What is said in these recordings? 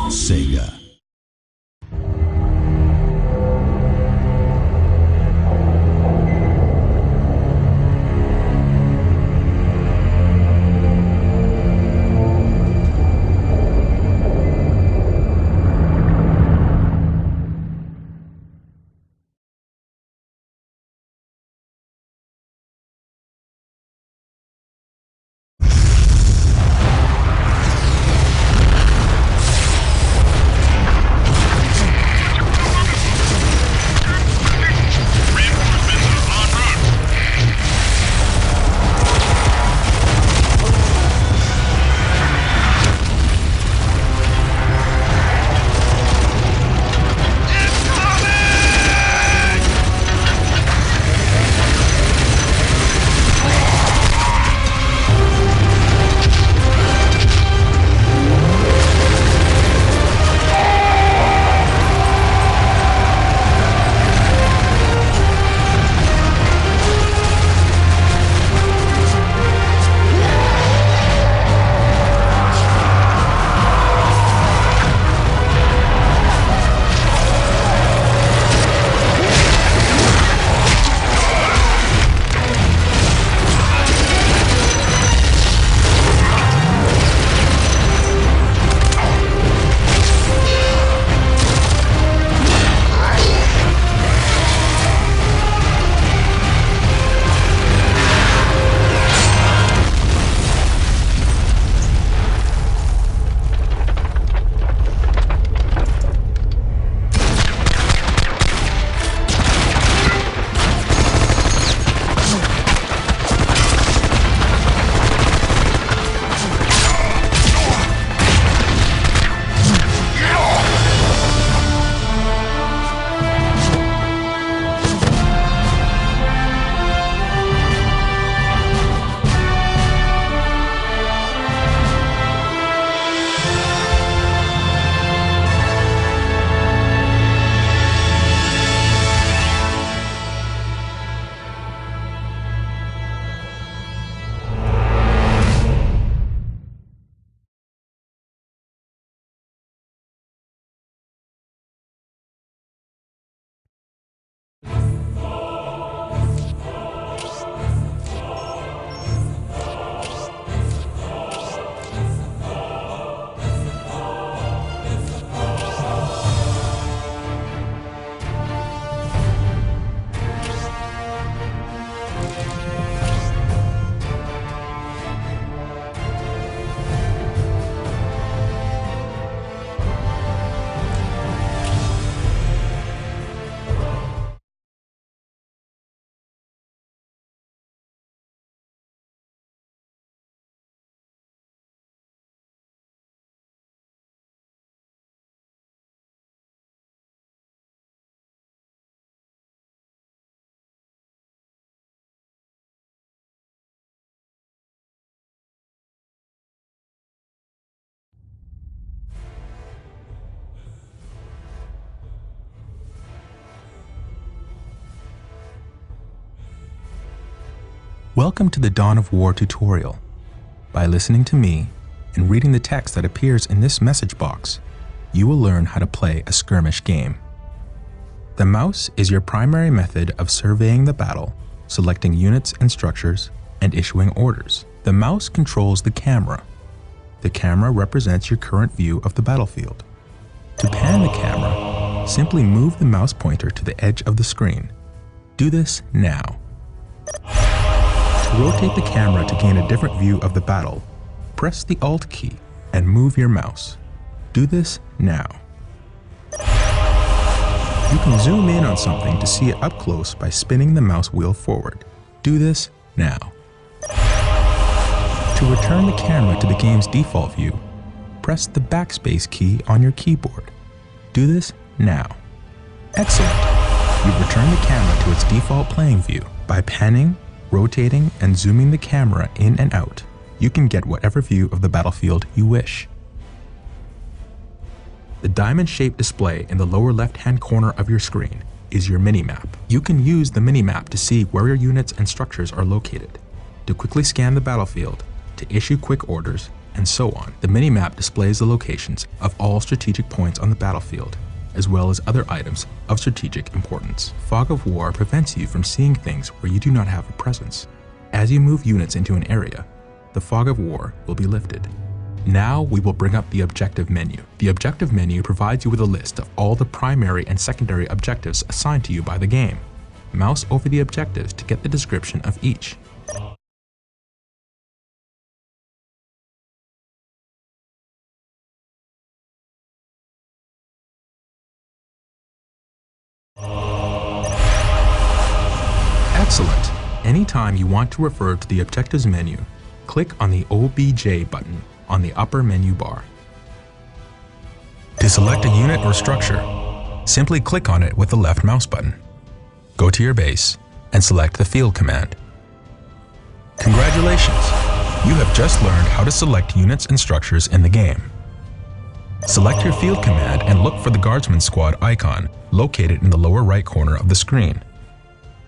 Sega. Welcome to the Dawn of War tutorial. By listening to me and reading the text that appears in this message box, you will learn how to play a skirmish game. The mouse is your primary method of surveying the battle, selecting units and structures, and issuing orders. The mouse controls the camera. The camera represents your current view of the battlefield. To pan the camera, simply move the mouse pointer to the edge of the screen. Do this now. To rotate the camera to gain a different view of the battle, press the Alt key and move your mouse. Do this now. You can zoom in on something to see it up close by spinning the mouse wheel forward. Do this now. To return the camera to the game's default view, press the backspace key on your keyboard. Do this now. Excellent! You've returned the camera to its default playing view. By panning, rotating, and zooming the camera in and out, you can get whatever view of the battlefield you wish. The diamond-shaped display in the lower left-hand corner of your screen is your minimap. You can use the minimap to see where your units and structures are located, to quickly scan the battlefield, to issue quick orders, and so on. The minimap displays the locations of all strategic points on the battlefield, as well as other items of strategic importance. Fog of War prevents you from seeing things where you do not have a presence. As you move units into an area, the Fog of War will be lifted. Now we will bring up the objective menu. The objective menu provides you with a list of all the primary and secondary objectives assigned to you by the game. Mouse over the objectives to get the description of each. Excellent. Anytime you want to refer to the objectives menu, click on the OBJ button on the upper menu bar. To select a unit or structure, simply click on it with the left mouse button. Go to your base and select the field command. Congratulations! You have just learned how to select units and structures in the game. Select your field command and look for the Guardsman Squad icon located in the lower right corner of the screen.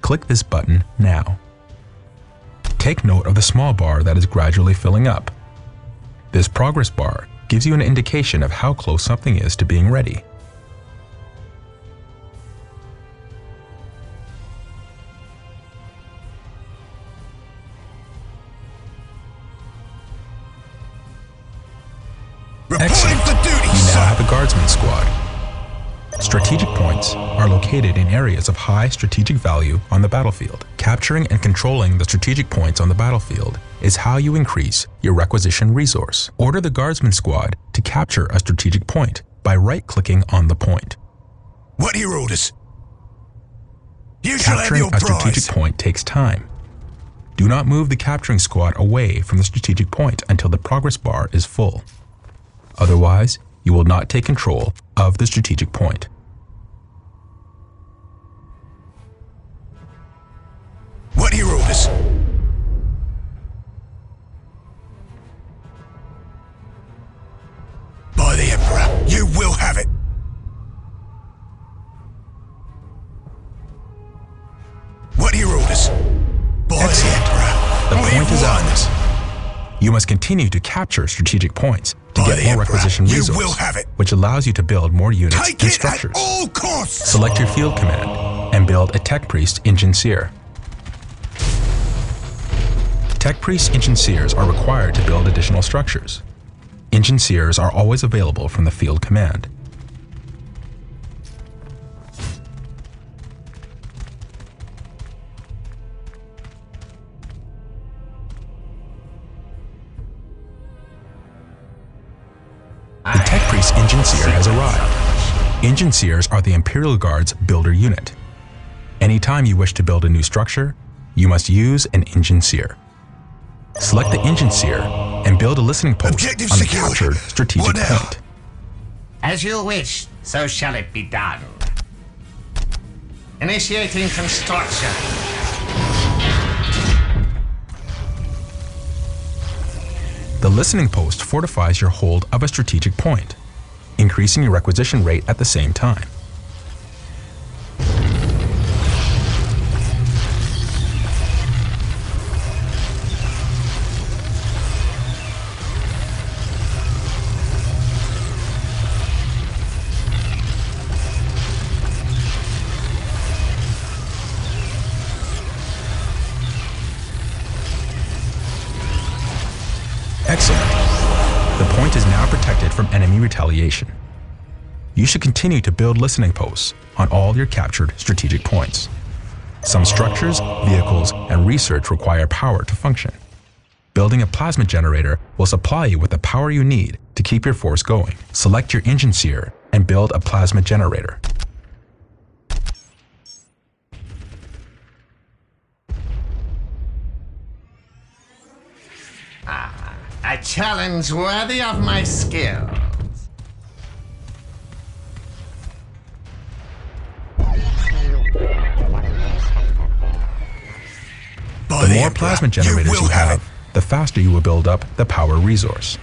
Click this button now. Take note of the small bar that is gradually filling up. This progress bar gives you an indication of how close something is to being ready. Excellent. You now have a Guardsman Squad. Strategic points are located in areas of high strategic value on the battlefield. Capturing and controlling the strategic points on the battlefield is how you increase your requisition resource. Order the Guardsman Squad to capture a strategic point by right-clicking on the point. What are your orders? You shall have your Capturing a prize. strategic point takes time. Do not move the capturing squad away from the strategic point until the progress bar is full. Otherwise, you will not take control of the strategic point. What are your orders? By the Emperor, you will have it. What are your orders? By Excellent. the Emperor. The we point is won. ours. You must continue to capture strategic points to By get the more Emperor, requisition you resource, will have it. which allows you to build more units Take and it structures. at all costs. Select your field command and build a Tech Priest Engineer. Tech Priest Engineers are required to build additional structures. Engineers are always available from the field command. The Tech Priest Engineer has arrived. Engineers are the Imperial Guard's builder unit. Anytime you wish to build a new structure, you must use an Engineer. Select the Engineer and build a listening post Objective on the secured. captured strategic What now? point. As you wish, so shall it be done. Initiating construction. The listening post fortifies your hold of a strategic point, increasing your requisition rate at the same time. Excellent. The point is now protected from enemy retaliation. You should continue to build listening posts on all your captured strategic points. Some structures, vehicles, and research require power to function. Building a plasma generator will supply you with the power you need to keep your force going. Select your Engineer and build a plasma generator. A challenge worthy of my skills. By The the more Emperor, plasma generators will you have have, the faster you will build up the power resource.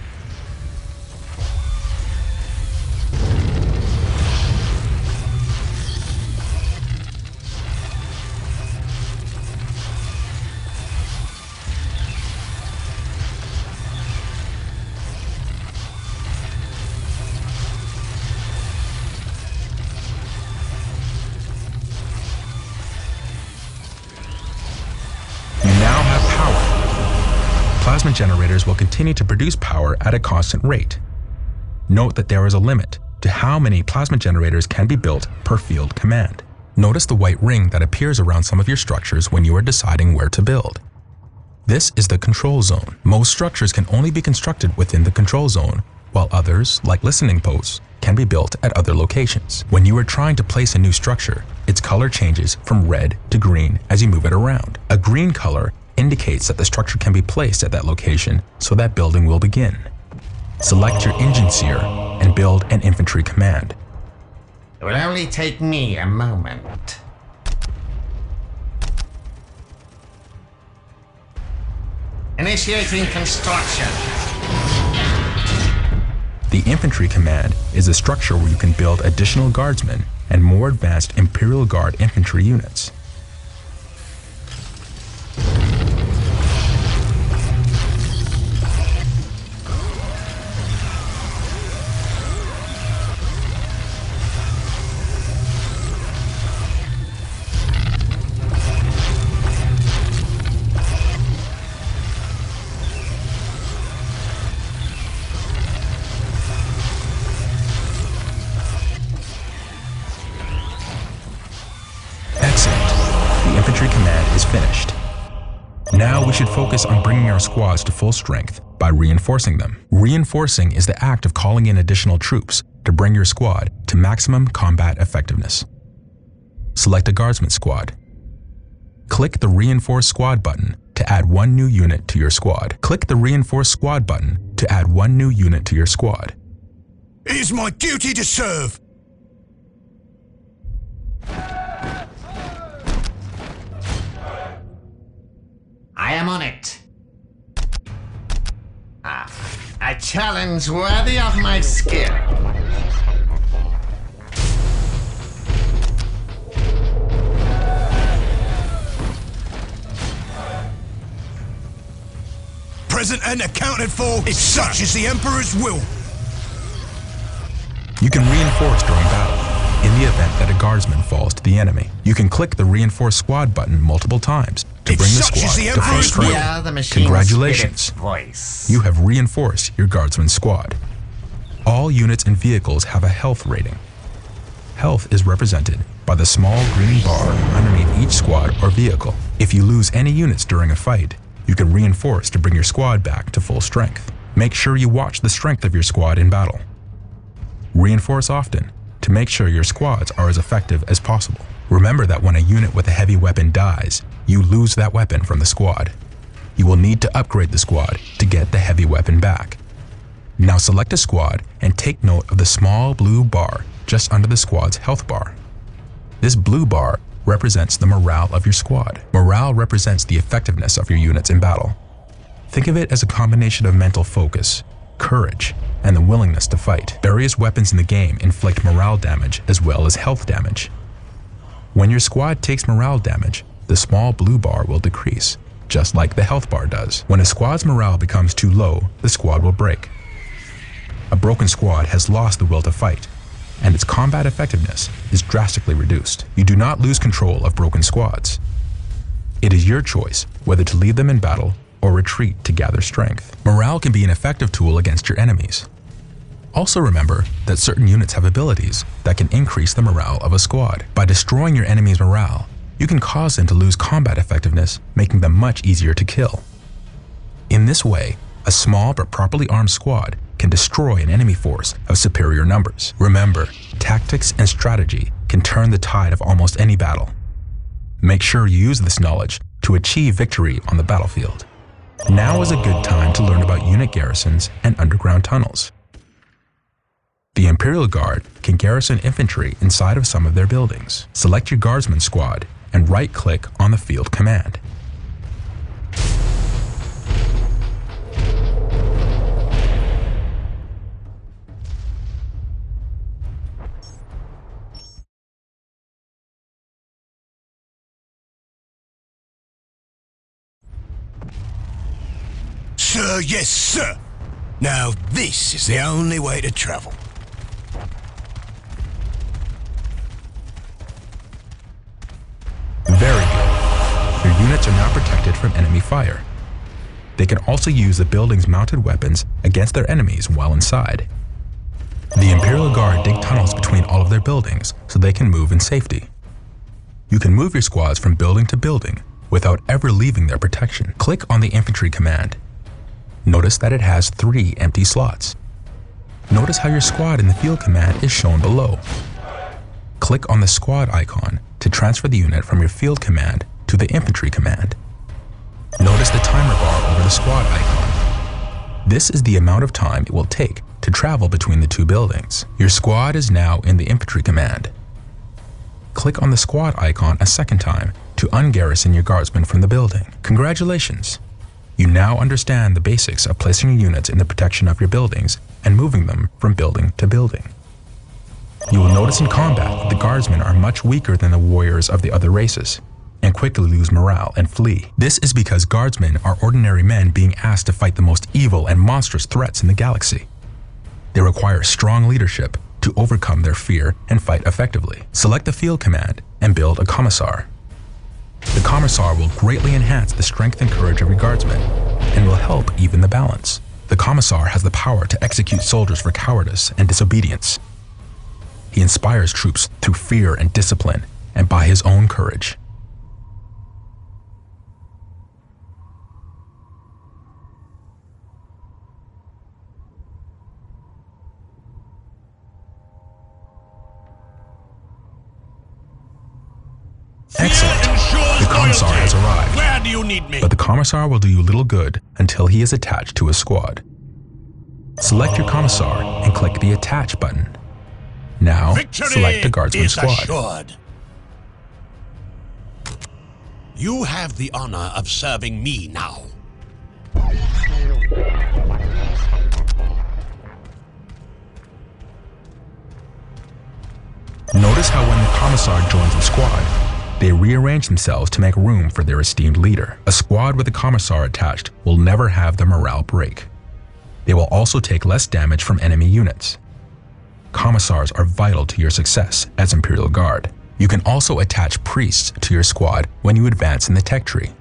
plasma generators will continue to produce power at a constant rate. Note that there is a limit to how many plasma generators can be built per field command. Notice the white ring that appears around some of your structures when you are deciding where to build. This is the control zone. Most structures can only be constructed within the control zone, while others, like listening posts, can be built at other locations. When you are trying to place a new structure, its color changes from red to green as you move it around. A green color indicates that the structure can be placed at that location, so that building will begin. Select your engine seer and build an infantry command. It will only take me a moment. Initiating construction. The infantry command is a structure where you can build additional guardsmen and more advanced Imperial Guard infantry units. Infantry command is finished. Now we should focus on bringing our squads to full strength by reinforcing them. Reinforcing is the act of calling in additional troops to bring your squad to maximum combat effectiveness. Select a guardsman squad. Click the Reinforce Squad button to add one new unit to your squad. Click the Reinforce Squad button to add one new unit to your squad. It is my duty to serve. I am on it. A challenge worthy of my skill. Present and accounted for, if such is the Emperor's will. You can reinforce during battle. In the event that a guardsman falls to the enemy, you can click the Reinforce Squad button multiple times to bring the squad to full strength. Congratulations! You have reinforced your guardsman squad. All units and vehicles have a health rating. Health is represented by the small green bar underneath each squad or vehicle. If you lose any units during a fight, you can reinforce to bring your squad back to full strength. Make sure you watch the strength of your squad in battle. Reinforce often to make sure your squads are as effective as possible. Remember that when a unit with a heavy weapon dies, you lose that weapon from the squad. You will need to upgrade the squad to get the heavy weapon back. Now select a squad and take note of the small blue bar just under the squad's health bar. This blue bar represents the morale of your squad. Morale represents the effectiveness of your units in battle. Think of it as a combination of mental focus, courage, and the willingness to fight. Various weapons in the game inflict morale damage as well as health damage. When your squad takes morale damage, the small blue bar will decrease, just like the health bar does. When a squad's morale becomes too low, the squad will break. A broken squad has lost the will to fight, and its combat effectiveness is drastically reduced. You do not lose control of broken squads. It is your choice whether to leave them in battle or retreat to gather strength. Morale can be an effective tool against your enemies. Also remember that certain units have abilities that can increase the morale of a squad. By destroying your enemy's morale, you can cause them to lose combat effectiveness, making them much easier to kill. In this way, a small but properly armed squad can destroy an enemy force of superior numbers. Remember, tactics and strategy can turn the tide of almost any battle. Make sure you use this knowledge to achieve victory on the battlefield. Now is a good time to learn about unit garrisons and underground tunnels. The Imperial Guard can garrison infantry inside of some of their buildings. Select your guardsman squad and right-click on the field command. Sir, yes, sir. Now this is the only way to travel. Very good. Your units are now protected from enemy fire. They can also use the building's mounted weapons against their enemies while inside. The Imperial Guard dig tunnels between all of their buildings so they can move in safety. You can move your squads from building to building without ever leaving their protection. Click on the infantry command. Notice that it has 3 empty slots. Notice how your squad in the field command is shown below. Click on the squad icon to transfer the unit from your field command to the infantry command. Notice the timer bar over the squad icon. This is the amount of time it will take to travel between the 2 buildings. Your squad is now in the infantry command. Click on the squad icon a second time to ungarrison your guardsmen from the building. Congratulations! You now understand the basics of placing your units in the protection of your buildings and moving them from building to building. You will notice in combat that the guardsmen are much weaker than the warriors of the other races, and quickly lose morale and flee. This is because guardsmen are ordinary men being asked to fight the most evil and monstrous threats in the galaxy. They require strong leadership to overcome their fear and fight effectively. Select the field command and build a commissar. The commissar will greatly enhance the strength and courage of your guardsmen and will help even the balance. The commissar has the power to execute soldiers for cowardice and disobedience. He inspires troops through fear and discipline and by his own courage. Excellent. The commissar has arrived. Where do you need me? But the commissar will do you little good until he is attached to a squad. Select your commissar and click the Attach button. Now, select the guardsman squad. Assured. You have the honor of serving me now. Notice how when the commissar joins the squad, they rearrange themselves to make room for their esteemed leader. A squad with a commissar attached will never have the morale break. They will also take less damage from enemy units. Commissars are vital to your success as Imperial Guard. You can also attach priests to your squad when you advance in the tech tree.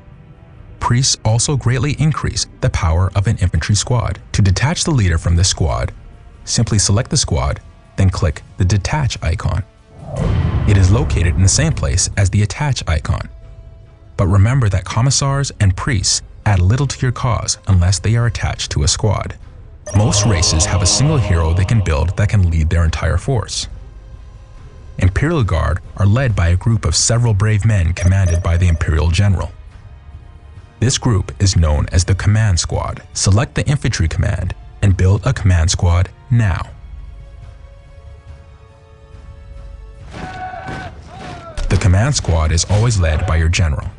Priests also greatly increase the power of an infantry squad. To detach the leader from this squad, simply select the squad, then click the Detach icon. It is located in the same place as the Attach icon. But remember that commissars and priests add little to your cause unless they are attached to a squad. Most races have a single hero they can build that can lead their entire force. Imperial Guard are led by a group of several brave men commanded by the Imperial General. This group is known as the Command Squad. Select the Infantry Command and build a Command Squad now. The Command Squad is always led by your General.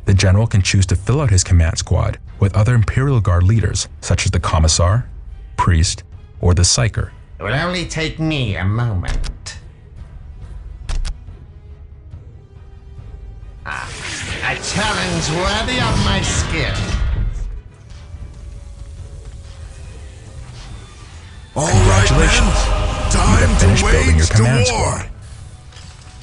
The General can choose to fill out his Command Squad with other Imperial Guard leaders such as the Commissar, Priest, or the Psyker. It will only take me a moment. A challenge worthy of my skill. Congratulations! You have finished building your Command Squad.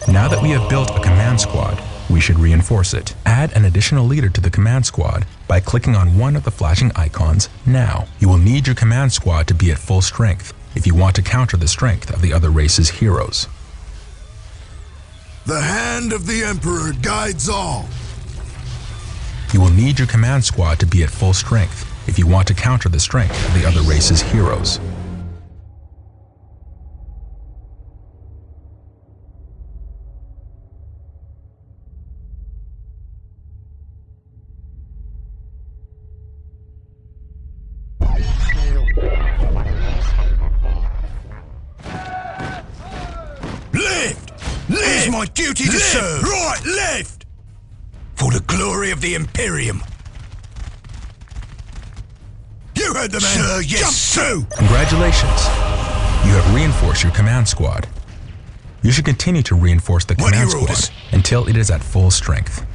Now that we have built a Command Squad, we should reinforce it. Add an additional leader to the Command Squad by clicking on one of the flashing icons now. You will need your Command Squad to be at full strength if you want to counter the strength of the other race's heroes. The hand of the Emperor guides all. You will need your Command Squad to be at full strength if you want to counter the strength of the other race's heroes. It is my duty to serve. Right, left! For the glory of the Imperium. You heard the man. Sir, yes. Jump through! Congratulations! You have reinforced your Command Squad. You should continue to reinforce the Command Squad until it is at full strength.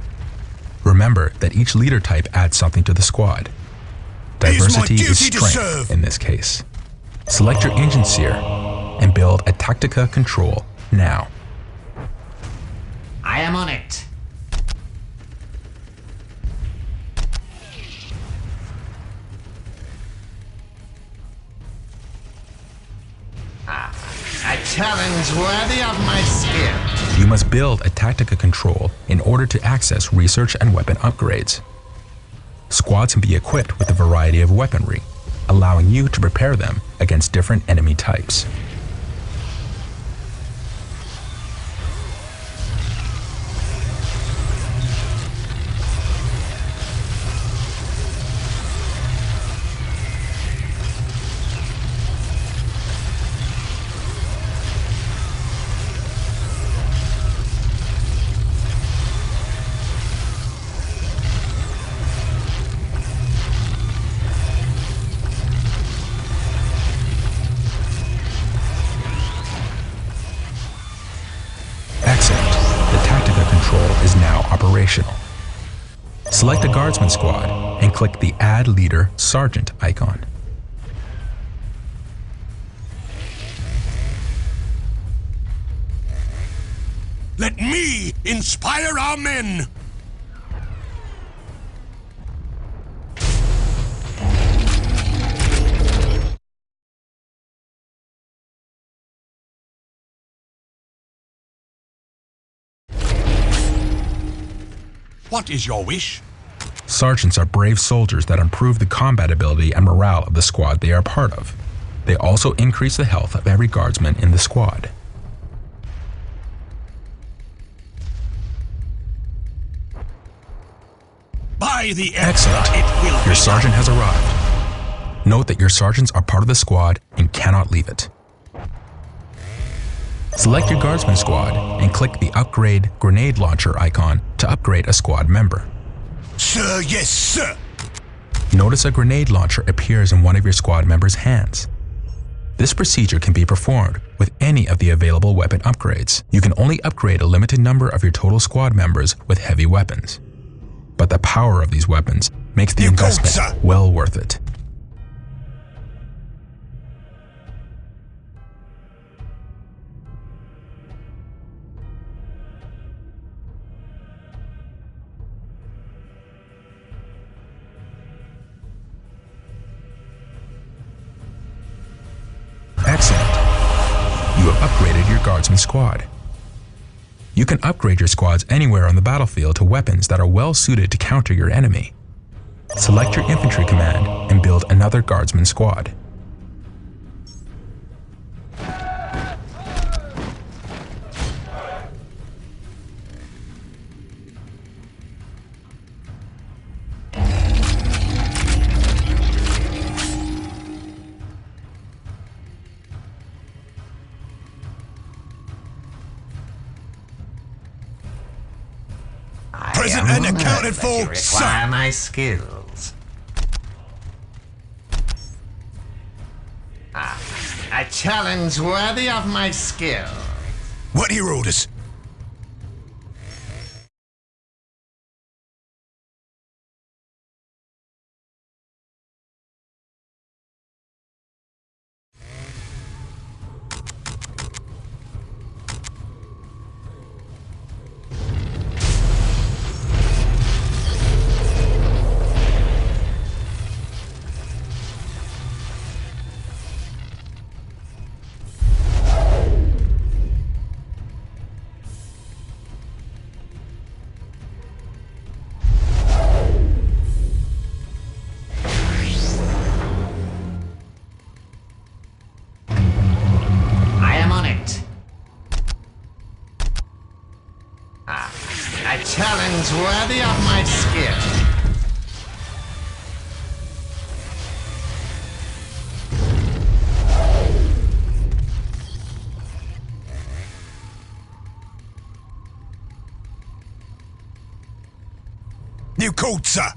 Remember that each leader type adds something to the squad. Diversity is strength in this case. Select your Engine Seer and build a Tactica Control now. I am on it. challenge worthy of my skill. You must build a Tactica control in order to access research and weapon upgrades. Squads can be equipped with a variety of weaponry, allowing you to prepare them against different enemy types. Excellent. The Tactica control is now operational. Select a Guardsman squad and click the Add Leader Sergeant icon. Let me inspire our men! What is your wish? Sergeants are brave soldiers that improve the combat ability and morale of the squad they are part of. They also increase the health of every guardsman in the squad. By the Excellent. Emperor, it will Your be sergeant has arrived. Note that your sergeants are part of the squad and cannot leave it. Select your Guardsman squad and click the Upgrade Grenade Launcher icon to upgrade a squad member. done. Sir, yes, sir! Notice a grenade launcher appears in one of your squad members' hands. This procedure can be performed with any of the available weapon upgrades. You can only upgrade a limited number of your total squad members with heavy weapons. But the power of these weapons makes the You called, investment sir. well worth it. Excellent. You have upgraded your Guardsman squad. You can upgrade your squads anywhere on the battlefield to weapons that are well suited to counter your enemy. Select your infantry command and build another Guardsman squad. Present I and am accounted honored that for, you require sir. my skills. A challenge worthy of my skill. What are your orders? I am on it. A challenge worthy of my skill. You called, sir.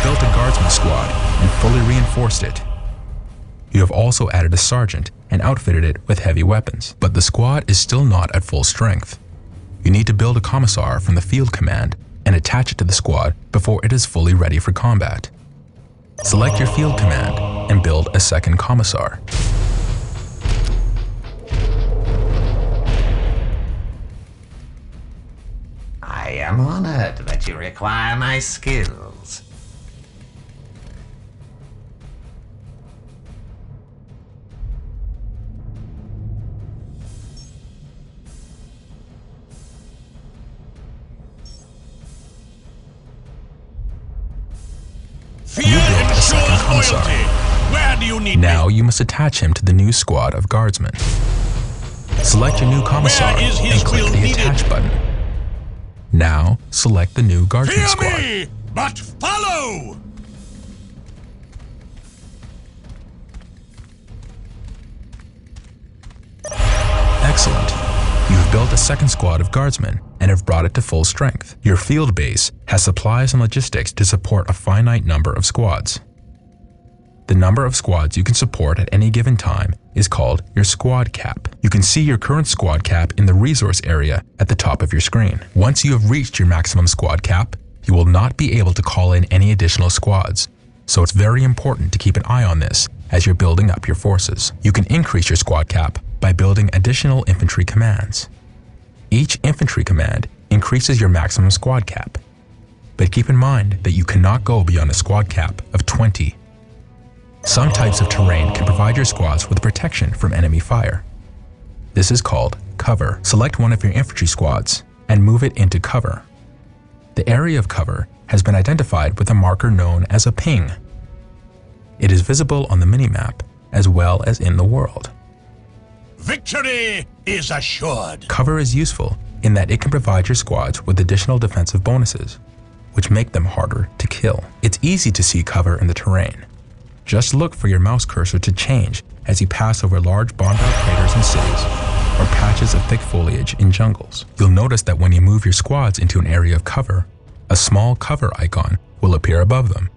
have built a guardsman squad and fully reinforced it. You have also added a sergeant and outfitted it with heavy weapons, but the squad is still not at full strength. You need to build a commissar from the field command and attach it to the squad before it is fully ready for combat. Select your field command and build a second commissar. I am honored that you require my skills. Fear ensures loyalty. Where do you need Now me? you must attach him to the new squad of guardsmen. Select your new commissar Where is his and click will the needed? attach button. Now select the new guardsman Fear squad. me, but follow! Excellent. You have built a second squad of guardsmen and have brought it to full strength. Your field base has supplies and logistics to support a finite number of squads. The number of squads you can support at any given time is called your squad cap. You can see your current squad cap in the resource area at the top of your screen. Once you have reached your maximum squad cap, you will not be able to call in any additional squads. So it's very important to keep an eye on this as you're building up your forces. You can increase your squad cap by building additional infantry commands. Each infantry command increases your maximum squad cap. But keep in mind that you cannot go beyond a squad cap of 20. Some types of terrain can provide your squads with protection from enemy fire. This is called cover. Select one of your infantry squads and move it into cover. The area of cover has been identified with a marker known as a ping. It is visible on the minimap as well as in the world. Victory is assured. Cover is useful in that it can provide your squads with additional defensive bonuses, which make them harder to kill. It's easy to see cover in the terrain. Just look for your mouse cursor to change as you pass over large bombed-out craters in cities or patches of thick foliage in jungles. You'll notice that when you move your squads into an area of cover, a small cover icon will appear above them.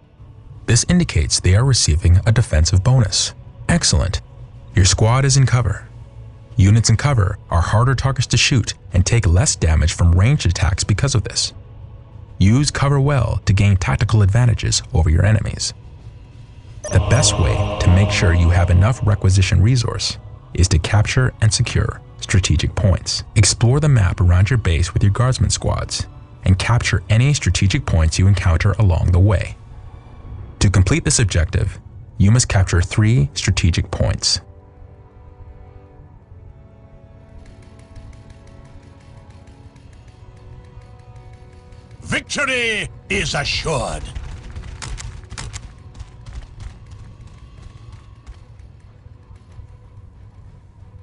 This indicates they are receiving a defensive bonus. Excellent. Your squad is in cover. Units in cover are harder targets to shoot and take less damage from ranged attacks because of this. Use cover well to gain tactical advantages over your enemies. The best way to make sure you have enough requisition resource is to capture and secure strategic points. Explore the map around your base with your guardsman squads and capture any strategic points you encounter along the way. To complete this objective, you must capture 3 strategic points. Victory is assured.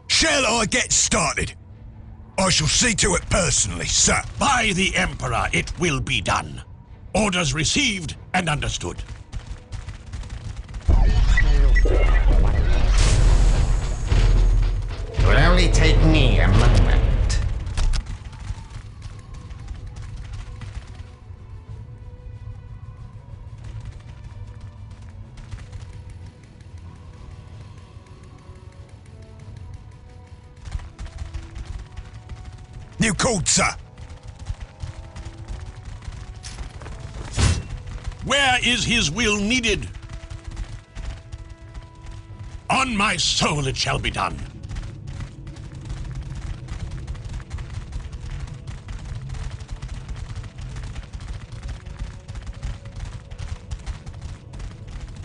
Shall I get started? I shall see to it personally, sir. By the Emperor, it will be done. Orders received and understood. It will only take me a moment. You called, sir? Where is his will needed? On my soul it shall be done.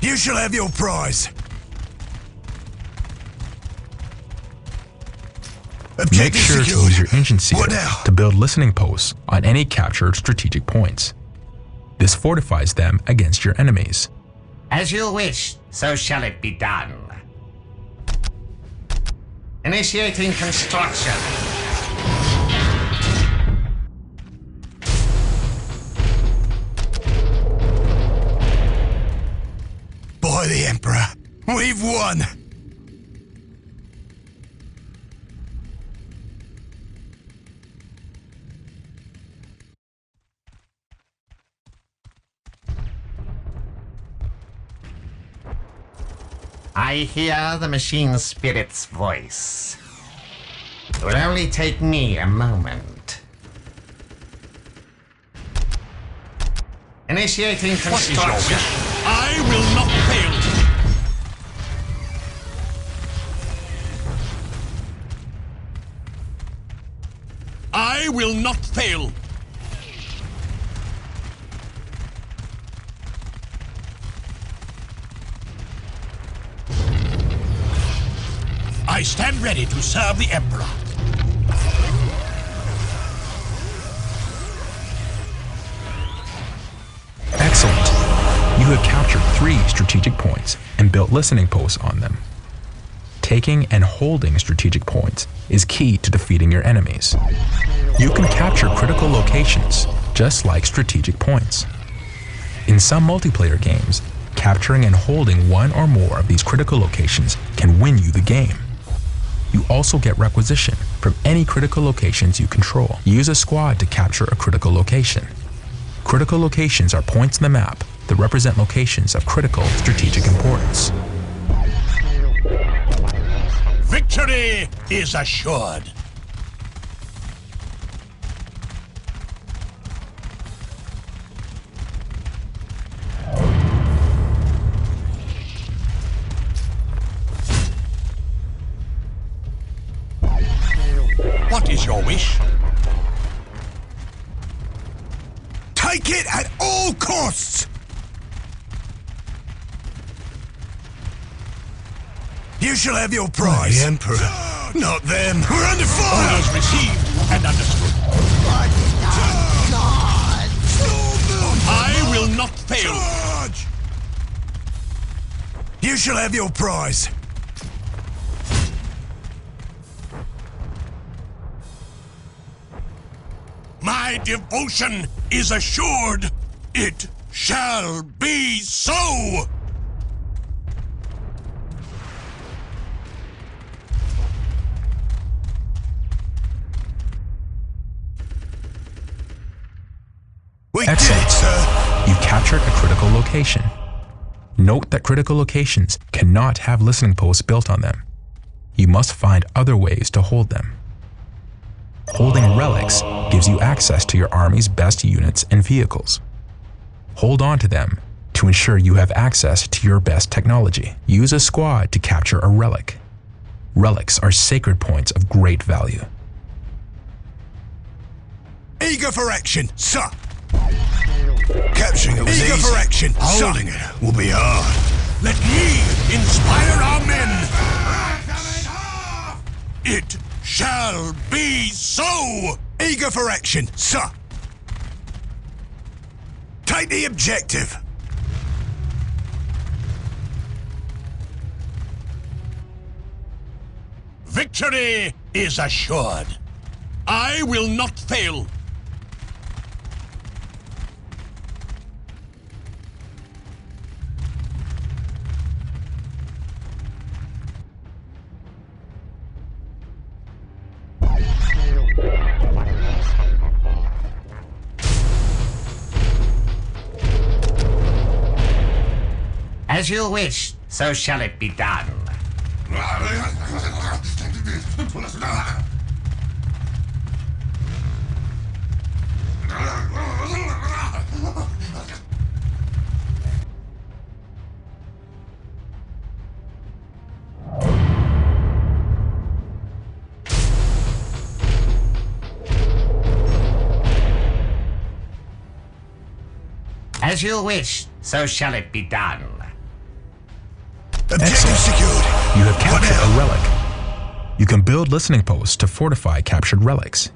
You shall have your prize. Make Objective sure to secured. use your engine seal What now? to build listening posts on any captured strategic points. This fortifies them against your enemies. As you wish, so shall it be done. Initiating construction. By the Emperor, we've won! I hear the machine spirit's voice. It will only take me a moment. Initiating construction. I will not fail. I will not fail. I stand ready to serve the Emperor. Excellent. You have captured 3 strategic points and built listening posts on them. Taking and holding strategic points is key to defeating your enemies. You can capture critical locations, just like strategic points. In some multiplayer games, capturing and holding one or more of these critical locations can win you the game. You also get requisition from any critical locations you control. Use a squad to capture a critical location. Critical locations are points in the map that represent locations of critical strategic importance. Victory is assured. What is your wish? Take it at all costs! You shall have your prize. The Emperor. Not them. We're under fire! Orders received and understood. I will not fail. Charge! You shall have your prize. My devotion is assured. It shall be so. We did Excellent. it, sir. You captured a critical location. Note that critical locations cannot have listening posts built on them. You must find other ways to hold them. Holding relics gives you access to your army's best units and vehicles. Hold on to them to ensure you have access to your best technology. Use a squad to capture a relic. Relics are sacred points of great value. Eager for action, sir. Capturing it was Eager easy. for action, Holding sir. it will be hard. Let me inspire our men. It shall be so. Eager for action, sir. Take the objective. Victory is assured. I will not fail. As you wish, so shall it be done. As you wish, so shall it be done. Objective Excellent. secured. You have captured What a relic. You can build listening posts to fortify captured relics.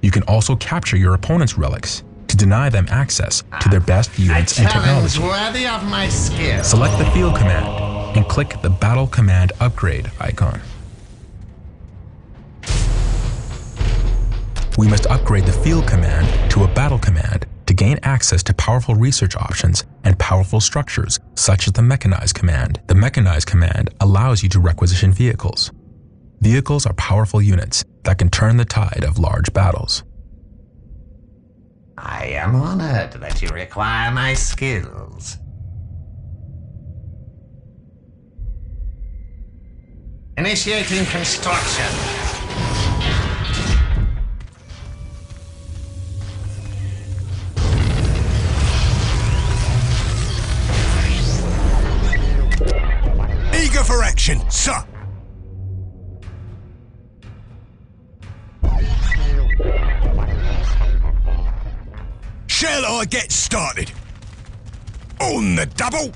You can also capture your opponent's relics to deny them access to their best units A and challenge technology. worthy of my skill. Select the field command and click the Battle Command Upgrade icon. We must upgrade the field command to a battle command to gain access to powerful research options and powerful structures, such as the Mechanized command. The Mechanized command allows you to requisition vehicles. Vehicles are powerful units that can turn the tide of large battles. I am honored that you require my skills. Initiating construction. Eager for action, sir. Shall I get started? On the double?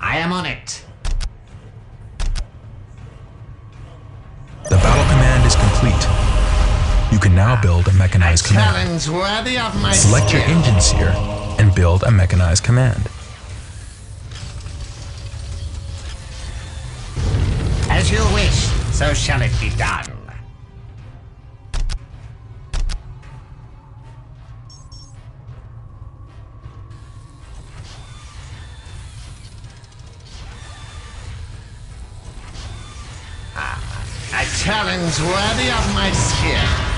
I am on it. The battle command is complete. You can now build a mechanized command. Challenge worthy of my Select your skill. engines here and build a mechanized command. As you wish, so shall it be done. A challenge worthy of my skill.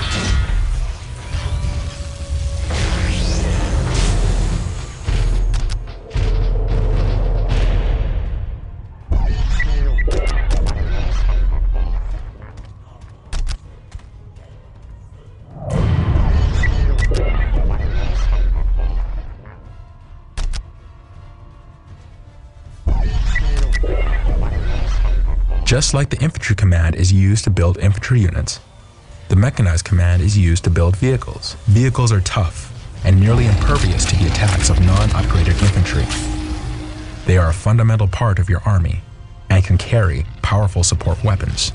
Just like the infantry command is used to build infantry units, the mechanized command is used to build vehicles. Vehicles are tough and nearly impervious to the attacks of non-upgraded infantry. They are a fundamental part of your army and can carry powerful support weapons.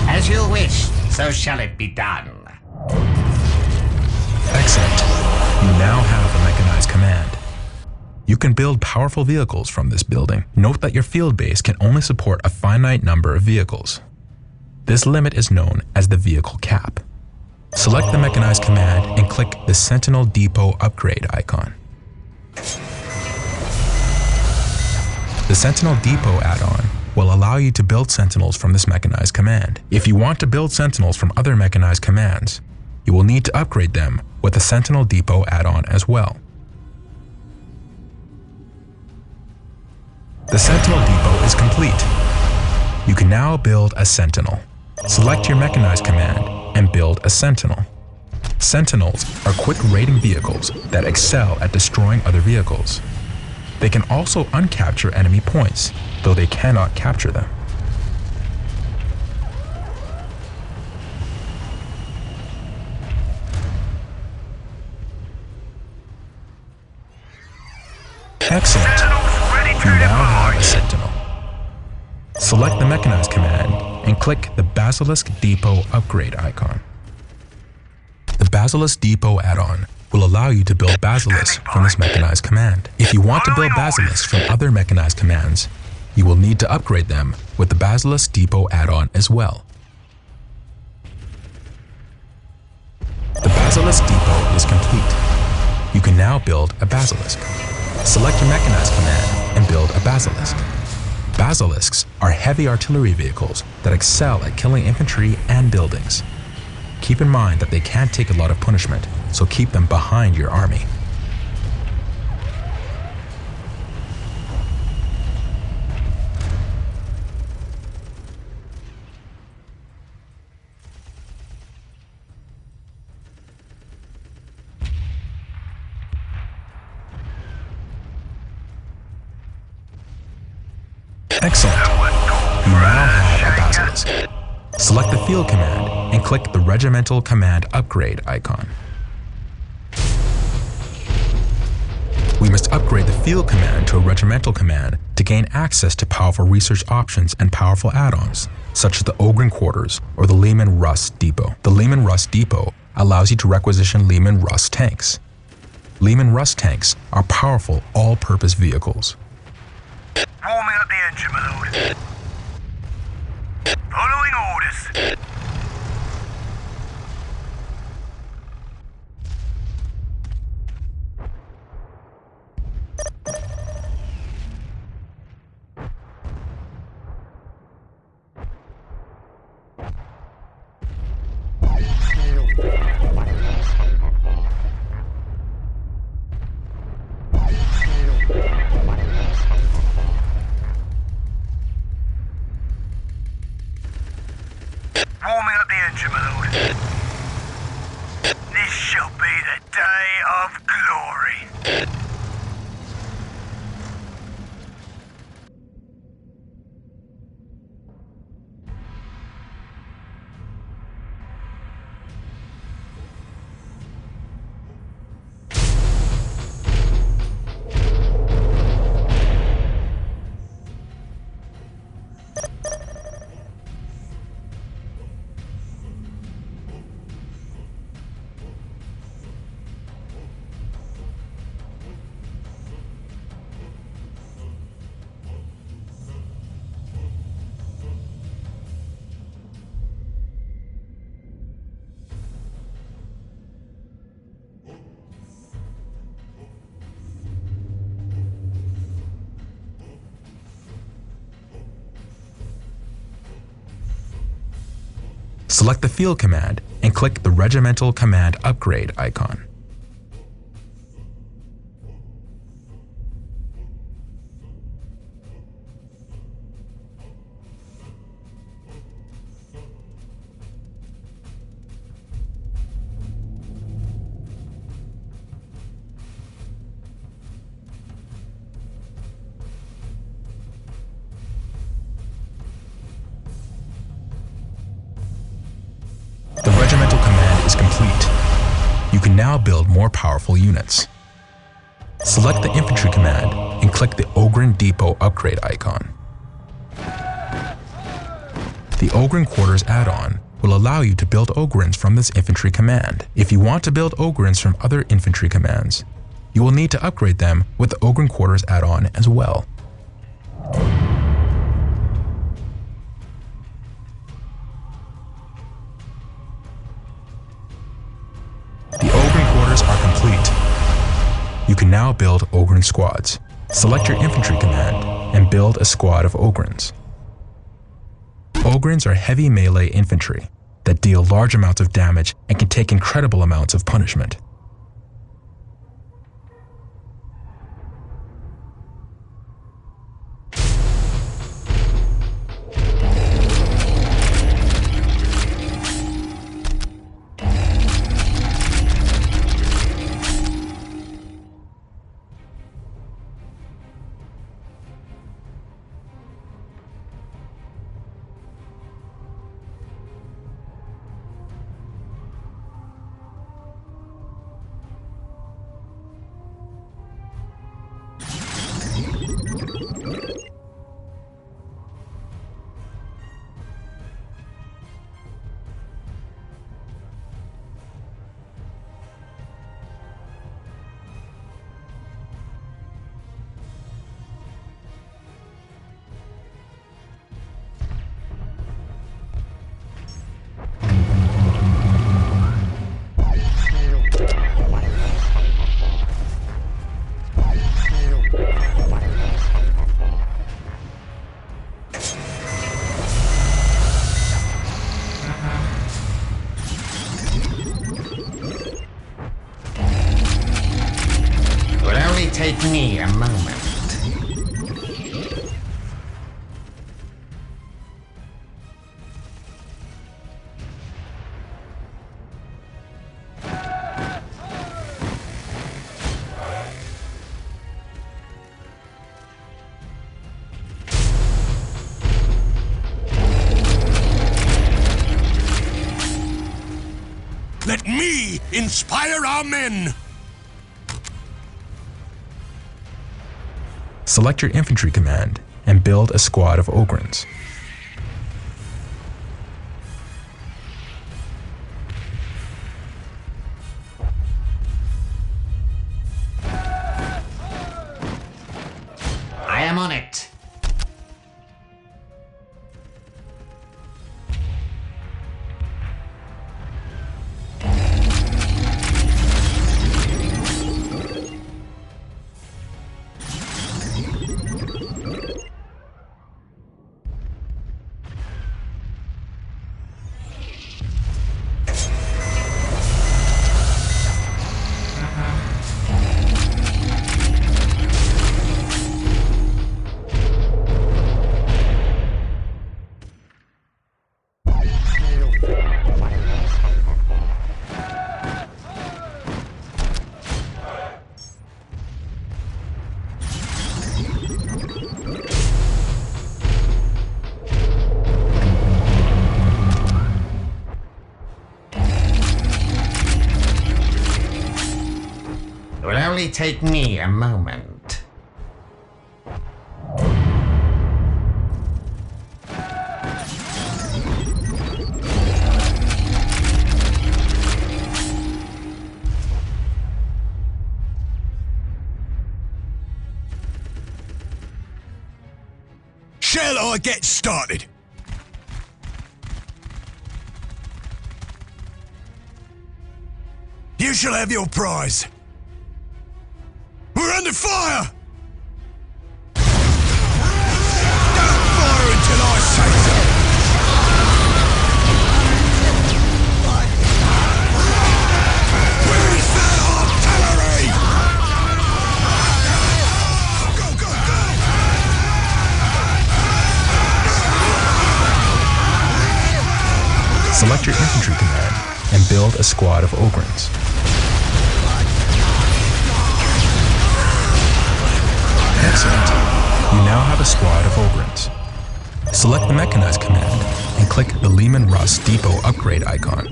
As you wish, so shall it be done. Excellent. You now have a mechanized command. You can build powerful vehicles from this building. Note that your field base can only support a finite number of vehicles. This limit is known as the vehicle cap. Select the mechanized command and click the Sentinel Depot upgrade icon. The Sentinel Depot add-on will allow you to build sentinels from this mechanized command. If you want to build sentinels from other mechanized commands, you will need to upgrade them with the Sentinel Depot add-on as well. The Sentinel Depot is complete. You can now build a sentinel. Select your mechanized command and build a sentinel. Sentinels are quick raiding vehicles that excel at destroying other vehicles. They can also uncapture enemy points, though they cannot capture them. Excellent. You now have a sentinel. Select the mechanized command and click the Basilisk Depot upgrade icon. The Basilisk Depot add-on will allow you to build basilisks from this mechanized command. If you want to build basilisks from other mechanized commands, you will need to upgrade them with the Basilisk Depot add-on as well. The Basilisk Depot is complete. You can now build a basilisk. Select your mechanized command and build a basilisk. Basilisks are heavy artillery vehicles that excel at killing infantry and buildings. Keep in mind that they can't take a lot of punishment, so keep them behind your army. Excellent. You now have a basilisk. Select the field command and click the regimental command upgrade icon. We must upgrade the field command to a regimental command to to gain access to powerful research options and powerful add-ons, such as the Ogryn Quarters or the Lehman Russ Depot. The Lehman Russ Depot allows you to requisition Lehman Russ tanks. Lehman Russ tanks are powerful, all-purpose vehicles. Warming up the engine, my lord. Following orders. Warming up the engine, my lord. This shall be the day of glory. Select the field command and click the Regimental Command Upgrade icon. The regimental command is complete. You can now build more powerful units. Select the infantry command and click the Ogryn Depot upgrade icon. The Ogryn Quarters add-on will allow you to build Ogryns from this infantry command. If you want to build Ogryns from other infantry commands, you will need to upgrade them with the Ogryn Quarters add-on as well. The Ogryn Quarters are complete. You can now build Ogryn squads. Select your infantry command and build a squad of Ogryns. Ogryns are heavy melee infantry that deal large amounts of damage and can take incredible amounts of punishment. Take me a moment. Let me inspire our men! Select your infantry command and build a squad of Ogrins. I am on it. It will only take me a moment. Shall I get started? You shall have your prize. We're under fire! Don't fire until I say so! Where's that artillery? Go, go, go! Select your infantry command and build a squad of Ogrins. Excellent. You now have a squad of Ogrins. Select the Mechanized command and click the Lehman Russ Depot upgrade icon.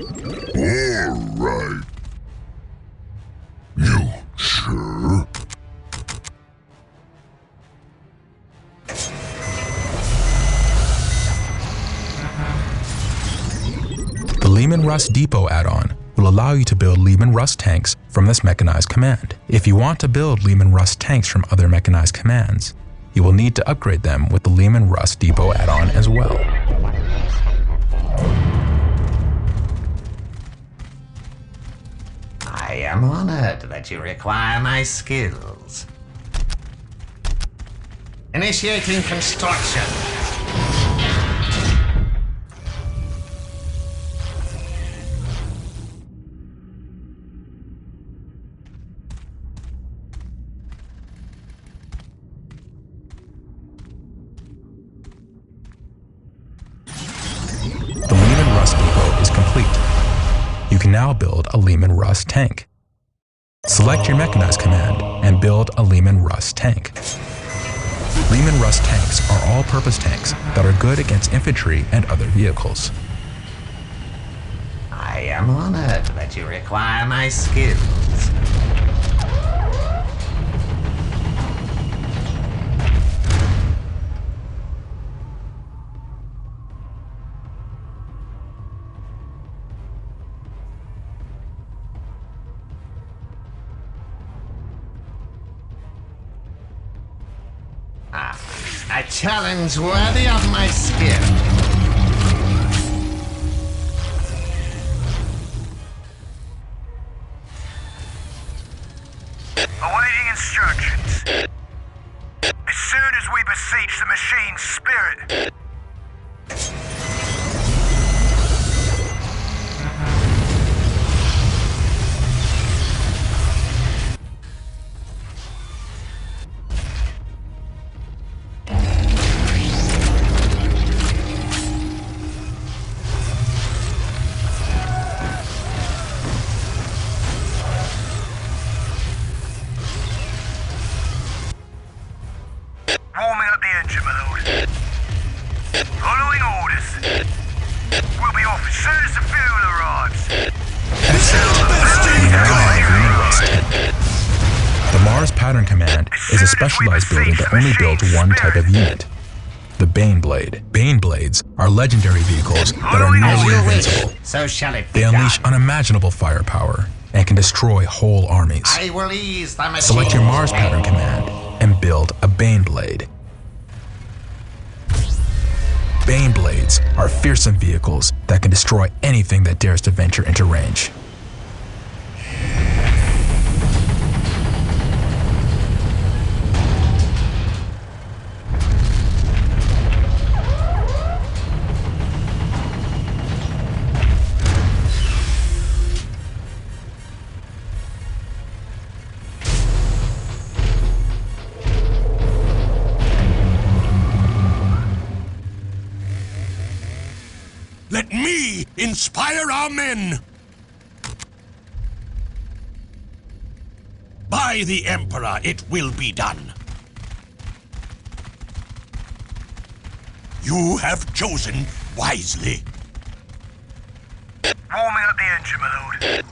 Alright. You sure? The Lehman Russ Depot add-on will allow you to build Lehman Russ tanks from this Mechanized command. If you want to build Lehman Russ tanks from other Mechanized commands, you will need to upgrade them with the Lehman Russ Depot add-on as well. I am honored that you require my skills. Initiating construction. The Lehman Russ Depot is complete. You can now build a Lehman Russ tank. Select your Mechanized command and build a Lehman Russ tank. Lehman Russ tanks are all-purpose tanks that are good against infantry and other vehicles. I am honored that you require my skills. A challenge worthy of my skill. Awaiting instructions. As soon as we beseech the machine's spirit. Warming up the engine, my lord. Following orders. We'll be off as soon as the fuel arrives. Excellent. You now have Lehman Russ tank. The Mars Pattern Command is a specialized building that only builds one type of unit, the Bane Blade. Bane Blades are legendary vehicles that are nearly invincible. So shall it be They unleash done. unimaginable firepower and can destroy whole armies. I will ease the machine. Select your Mars Pattern Command and build a Bane Blade. Bane Blades are fearsome vehicles that can destroy anything that dares to venture into range. Let me inspire our men! By the Emperor, it will be done. You have chosen wisely. Warming up the engine, my lord.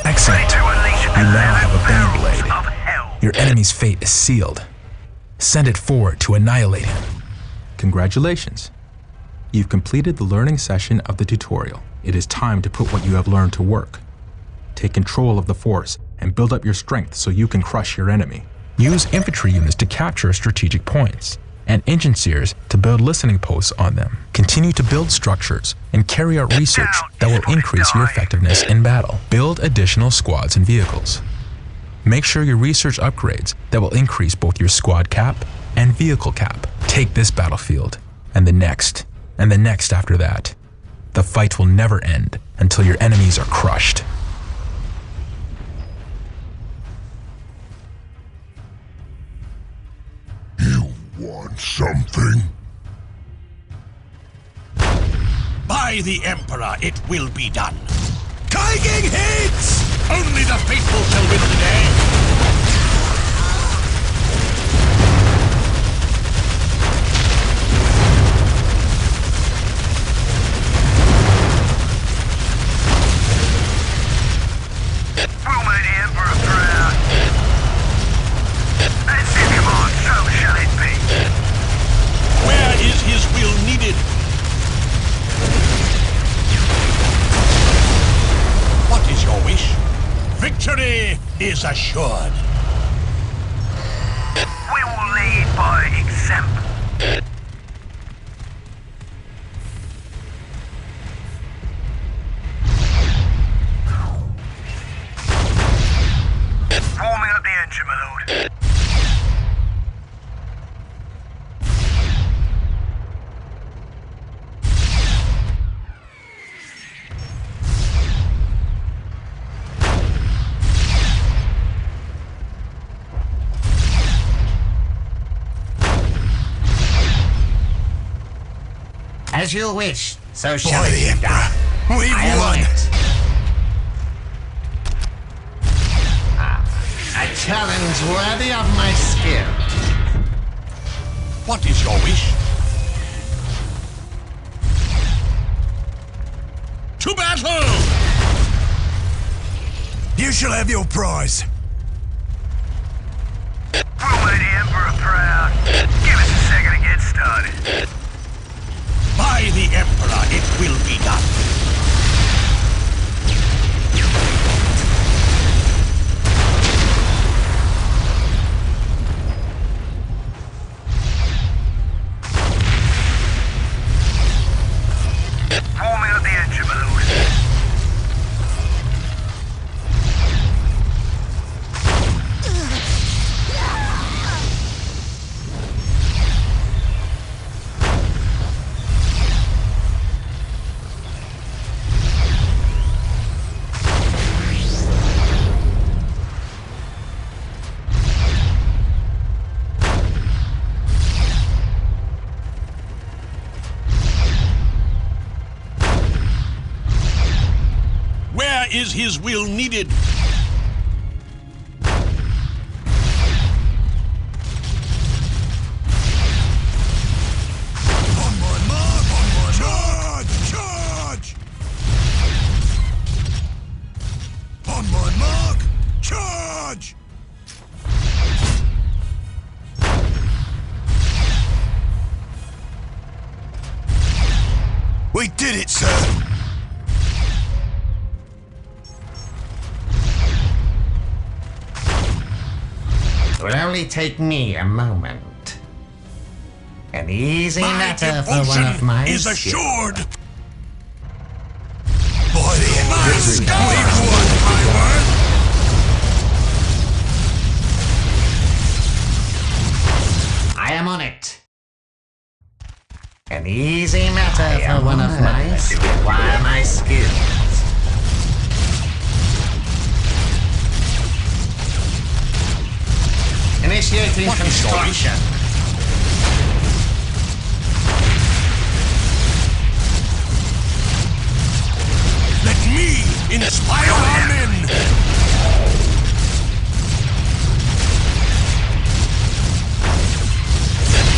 Excellent. You now have a Bane Blade. Of hell. Your enemy's fate is sealed. Send it forward to annihilate him. Congratulations. You've completed the learning session of the tutorial. It is time to put what you have learned to work. Take control of the force and build up your strength so you can crush your enemy. Use infantry units to capture strategic points, and engine seers to build listening posts on them. Continue to build structures and carry out research that will increase your effectiveness in battle. Build additional squads and vehicles. Make sure your research upgrades that will increase both your squad cap and vehicle cap. Take this battlefield, and the next after that. The fight will never end until your enemies are crushed. You want something? By the Emperor, it will be done. Kiting hits! Only the faithful shall win the day. We'll make the Emperor proud. That's his command, so shall it be. Where is his will needed? What is your wish? Victory is assured. We will lead by example. Warming up the engine, my lord. As you wish, so shall By it the be Emperor, done. we've I am on won. it. A challenge worthy of my skill. What is your wish? To battle! You shall have your prize. We'll make the Emperor proud. Give us a second to get started. By the Emperor, it will be done. Warming up the engine, my lord. his will needed? On my mark, charge! Charge! On my mark, charge! We did it, sir! It will only take me a moment. An easy My matter for one of my devotion is skills. assured. By the end of this, we've won, my word! I am on it. An easy matter for one of my skills. Acquire my skills. Initiating What is construction. Let me inspire our men.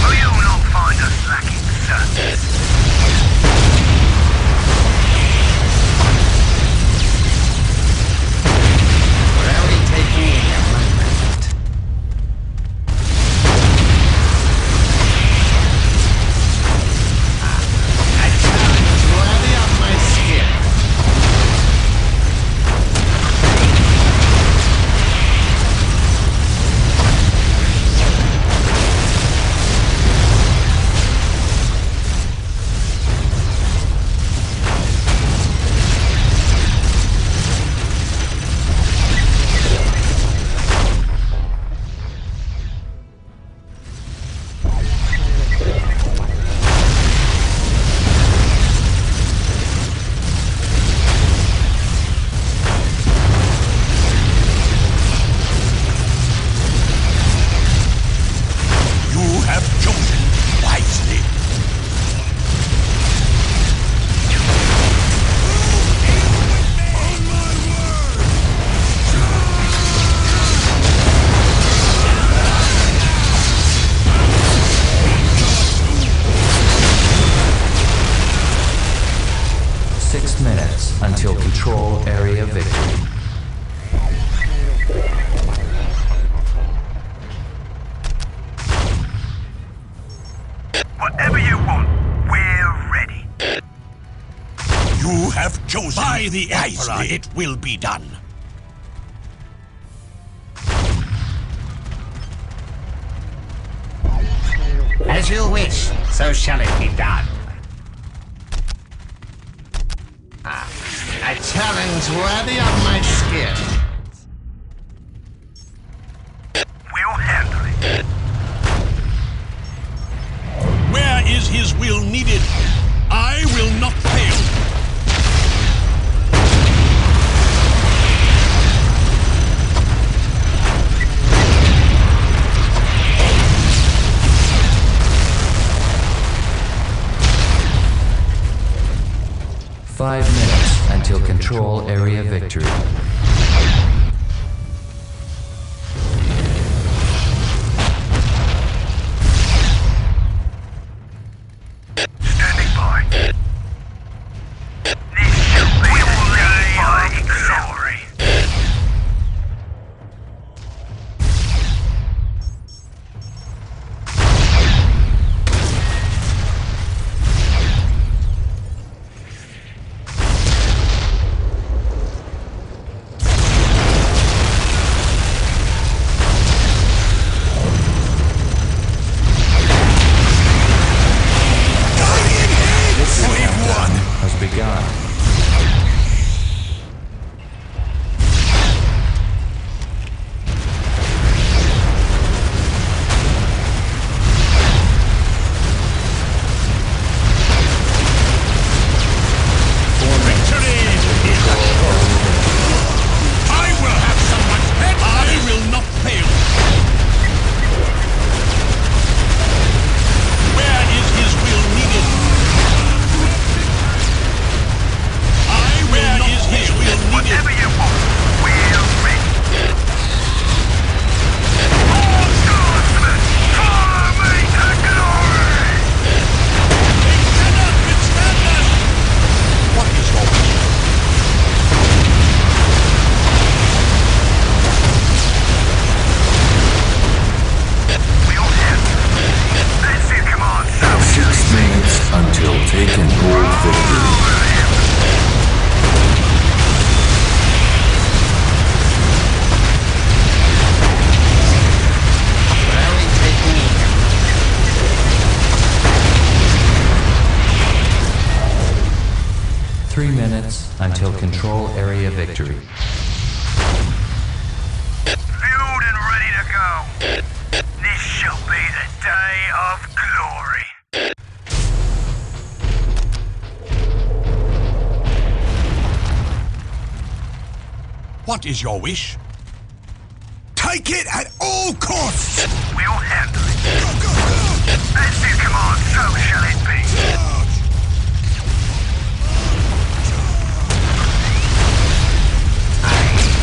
Will you not find us lacking service? It will only take me a moment. A challenge worthy of my skill. You have chosen wisely. On my word! Six minutes until control area victory. Whatever you want, we're ready. You have chosen by the Emperor. It will be done. As you wish, so shall it be done. A challenge worthy of my skill. We'll handle it. Where is his will needed? I will not fail. Five minutes until control area victory. Standing by. This shall be a day of glory. until control area victory. Fueled and ready to go. This shall be the day of glory. What is your wish? Take it at all costs! We'll handle it. Go, go, go! As you command, so shall it be. I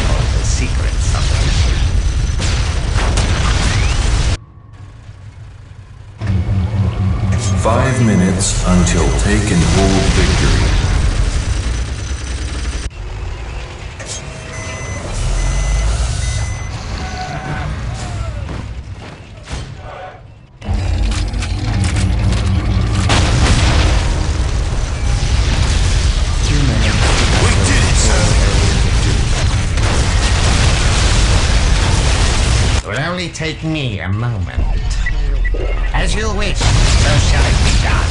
know the secrets of the mission. 5 minutes until take and hold victory. It will only take me a moment. As you wish, so shall it be done.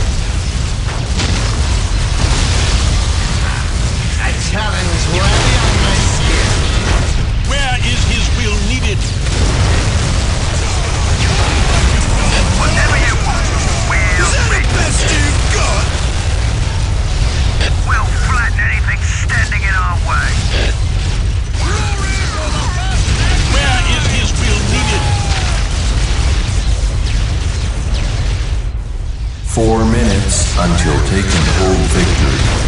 A challenge worthy of my skill. Where is his will needed? Whatever you want, we'll be. Best you've got! We'll flatten anything standing in our way. Where is his will needed? 4 minutes until take and hold victory.